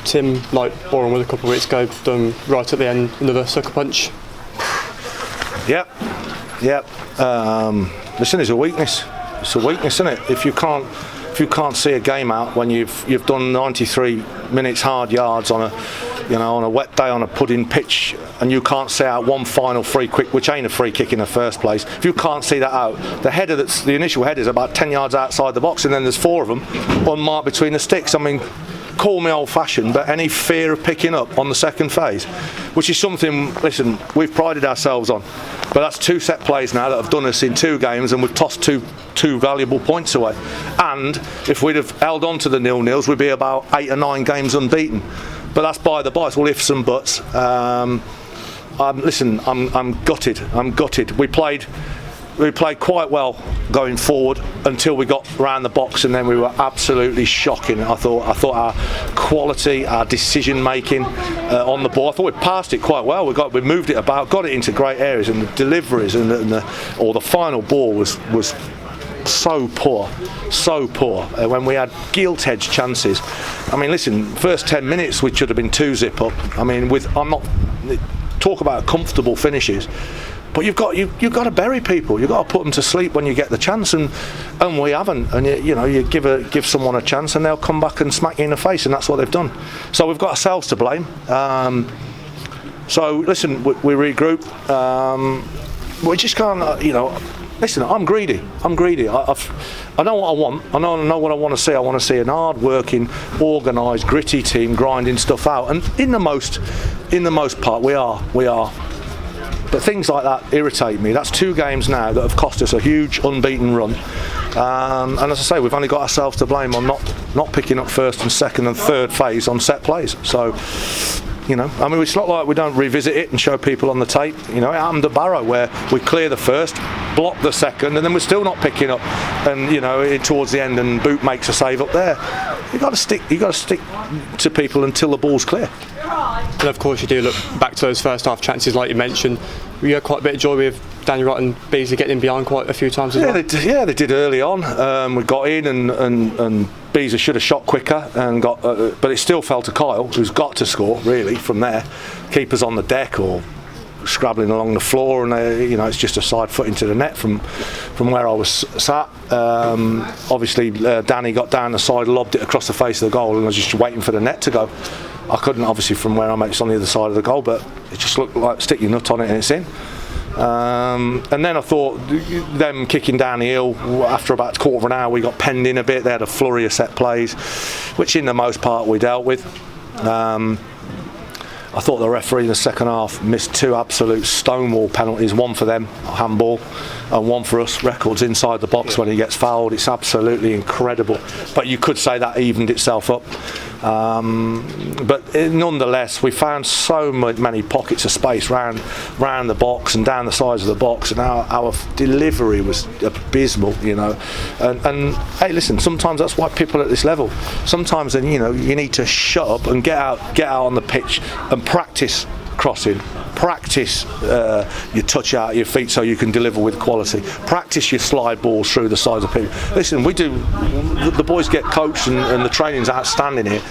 Tim, like Bourne with a couple of weeks ago, done right at the end, another sucker punch? Yep. Listen, it's a weakness. It's a weakness, isn't it? If you can't see a game out when you've done 93 minutes hard yards on a wet day on a pudding pitch, and you can't see out one final free kick, which ain't a free kick in the first place. If you can't see that out, the initial header is about 10 yards outside the box, and then there's 4 of them unmarked between the sticks. I mean, call me old-fashioned, but any fear of picking up on the second phase, which is something, listen, we've prided ourselves on. But that's 2 set plays now that have done us in 2 games, and we've tossed two valuable points away. And if we'd have held on to the 0-0s, we'd be about 8 or 9 games unbeaten. But that's by the by. It's all ifs and buts. Listen, I'm gutted. I'm gutted. We played quite well going forward until we got round the box, and then we were absolutely shocking. I thought our quality, our decision making on the ball, I thought we passed it quite well. We moved it about, got it into great areas, and the deliveries and the final ball was so poor. When we had gilt-edged chances. I mean, listen, first 10 minutes we should have been 2-0 up. I mean, I'm not talk about comfortable finishes. But you've got to bury people. You've got to put them to sleep when you get the chance, and we haven't. And you give someone a chance, and they'll come back and smack you in the face, and that's what they've done. So we've got ourselves to blame. So listen, we regroup. We just can't. Listen, I'm greedy. I know what I want. I know what I want to see. I want to see an hard-working, organised, gritty team grinding stuff out. And in the most part, we are. But things like that irritate me. That's 2 games now that have cost us a huge unbeaten run. And as I say, we've only got ourselves to blame on not picking up first and second and third phase on set plays. So, I mean, it's not like we don't revisit it and show people on the tape. It happened at Barrow where we clear the first, block the second, and then we're still not picking up. And towards the end, and Boot makes a save up there. You got to stick to people until the ball's clear. And of course, you do look back to those first half chances, like you mentioned. We had quite a bit of joy with Daniel Wright and Beasley getting in behind quite a few times as well. They did early on. We got in, and Beasley should have shot quicker, and but it still fell to Kyle, who's got to score really from there. Keeper's on the deck or scrabbling along the floor, and it's just a side foot into the net from where I was sat. Obviously, Danny got down the side, lobbed it across the face of the goal, and I was just waiting for the net to go. I couldn't, obviously, from where I'm at, it's on the other side of the goal, but it just looked like stick your nut on it and it's in. And then I thought them kicking down the hill after about a quarter of an hour, we got penned in a bit. They had a flurry of set plays, which in the most part we dealt with. I thought the referee in the second half missed 2 absolute stonewall penalties, one for them, handball, and one for us, records inside the box when he gets fouled. It's absolutely incredible, but you could say that evened itself up. But nonetheless, we found so many pockets of space round the box and down the sides of the box, and our delivery was abysmal, And hey, listen, sometimes that's why people at this level, sometimes then you need to shut up and get out on the pitch and practice crossing, practice your touch out your feet so you can deliver with quality, practice your slide balls through the sides of people. Listen, we do, the boys get coached, and the training's outstanding here.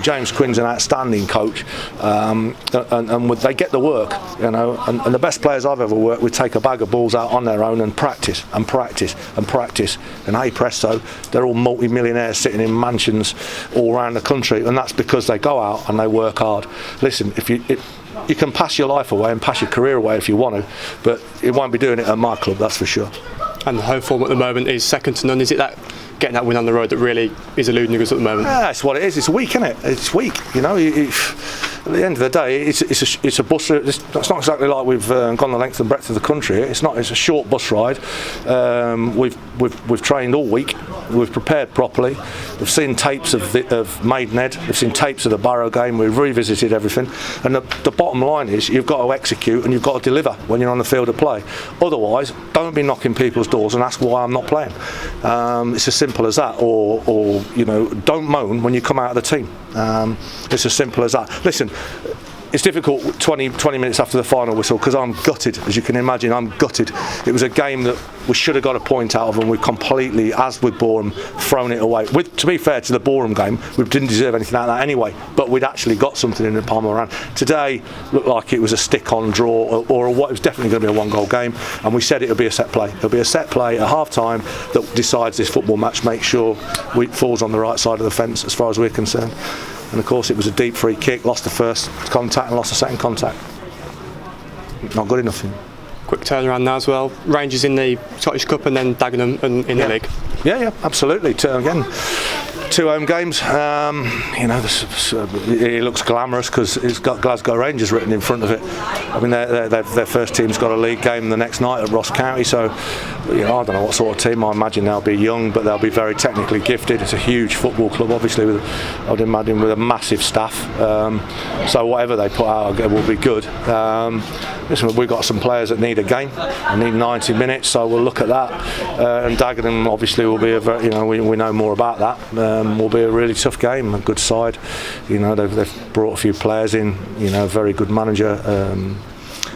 James Quinn's an outstanding coach, and they get the work, and the best players I've ever worked with take a bag of balls out on their own and practice, and hey presto, they're all multi-millionaires sitting in mansions all around the country, and that's because they go out and they work hard. Listen, you can pass your life away and pass your career away if you want to, but it won't be doing it at my club, that's for sure. And the home form at the moment is second to none. Is it that getting that win on the road that really is eluding us at the moment? Yeah, that's what it is. It's weak, isn't it? It's weak. At the end of the day, it's a bus. It's not exactly like we've gone the length and breadth of the country. It's not. It's a short bus ride. We've trained all week. We've prepared properly. We've seen tapes of Maidenhead. We've seen tapes of the Barrow game. We've revisited everything. And the bottom line is you've got to execute and you've got to deliver when you're on the field of play. Otherwise, don't be knocking people's doors and ask why I'm not playing. It's as simple as that. Or don't moan when you come out of the team. It's as simple as that. Listen, it's difficult 20 minutes after the final whistle, because I'm gutted, as you can imagine. I'm gutted. It was a game that we should have got a point out of, and we completely, as with Boreham, thrown it away. To be fair to the Boreham game, we didn't deserve anything out of that anyway, but we'd actually got something in the palm of our hand. Today looked like it was a stick-on draw, or what, it was definitely going to be a one-goal game, and we said it would be a set play. It'll be a set play at half-time that decides this football match, make sure it falls on the right side of the fence as far as we're concerned. And of course it was a deep free kick, lost the first contact and lost the second contact. Not good enough. Quick turnaround now as well. Rangers in the Scottish Cup and then Dagenham in the league. Yeah, absolutely. Again, 2 home games. It looks glamorous because it's got Glasgow Rangers written in front of it. I mean, their first team's got a league game the next night at Ross County, so I don't know what sort of team. I imagine they'll be young, but they'll be very technically gifted. It's a huge football club, obviously, I'd imagine with a massive staff. So whatever they put out will be good. Listen, we've got some players that need a game. I need 90 minutes, so we'll look at that. And Dagenham obviously will be we know more about that. Will be a really tough game. A good side. They've brought a few players in. Very good manager.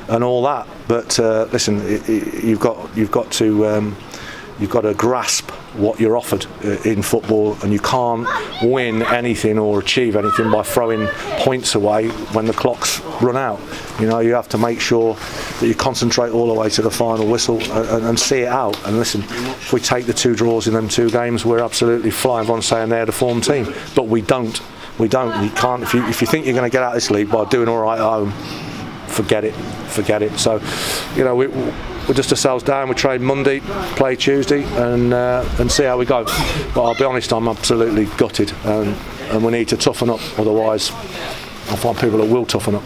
And all that, but listen, you've got to grasp what you're offered in football, and you can't win anything or achieve anything by throwing points away when the clock's run out. You have to make sure that you concentrate all the way to the final whistle and see it out. And listen, if we take the 2 draws in them 2 games, we're absolutely flying on saying they're the form team, but we don't. You can't. If you think you're going to get out of this league by doing all right at home, forget it. So, we'll dust ourselves down. We train Monday, play Tuesday, and see how we go. But I'll be honest, I'm absolutely gutted, and we need to toughen up. Otherwise, I'll find people that will toughen up.